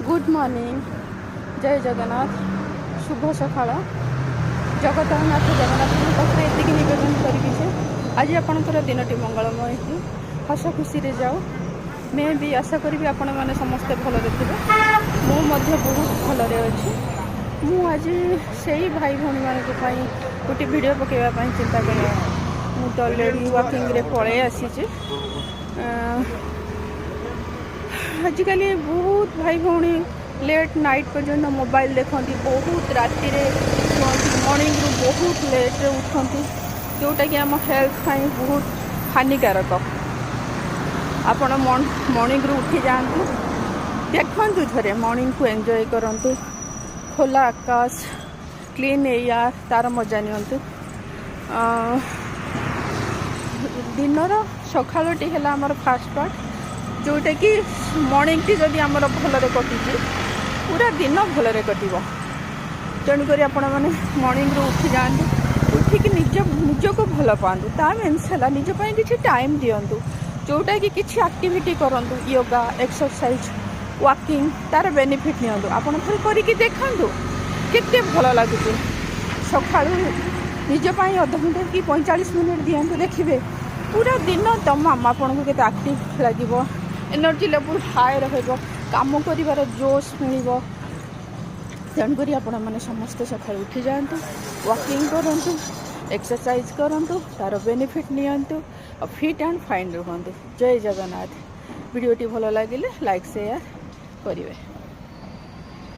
Good morning जय जगन्नाथ शुभ सकाळ जगतनाथ जगन्नाथ पाखे ये नवेदन करी आज आपंकर दिनटी मंगलमय हो हस खुशी रे जाओ मैं भी आशा करी आपण मैंने समस्ते भल देखिए मुझे बहुत भलरे अच्छी मु आज से भाई भौणी मान गोटे वीडियो पकेवाई चिंता करें मुझे अलरेडी वॉकिंग रे पलि आसी आजिकल बहुत भाई भौणी लेट नाइट पर्यंत मोबाइल देखती बहुत राति मॉर्निंग रू बहुत लेट उठती जोटा कि आम हेल्थ पाई बहुत हानिकारक आपण मॉर्निंग रू उठी जातु देखु थे मॉर्निंग को एंजॉय करंतु खोला आकाश क्लीन एयर तार मजा नियंतु दिनर सकाळटी है आमर फास्ट पार्ट जोटा कि मॉर्निंग टी जदि आमर भलरे कटुची पूरा दिन भलरे कटिब तेणुक आपण मैंने मॉर्निंग रू उठी जातु उठिक निज को भल पातु ता मीन्स है निजपाई किसी टाइम दिंतु जोटा कि किसी एक्टिविटी करूँ योगा एक्सरसाइज वॉकिंग तार बेनिफिट नियंतु आपण थे करके देखु केते भल लगुच सका निजपाई अध घंटे कि 45 मिनट दिंतु देखिए पूरा दिन तमाम आपको केते एक्टिव लगे एनर्जी लेवल हाई रम कर जोश मिल तेणुक आपण समस्त सका उठी जातु वॉकिंग करूँ एक्सरसाइज करूँ तार बेनिफिट नियंतु और फिट एंड फाइन रुहतु जय जगन्नाथ वीडियोटी भल लगे लाइक शेयर करेंगे।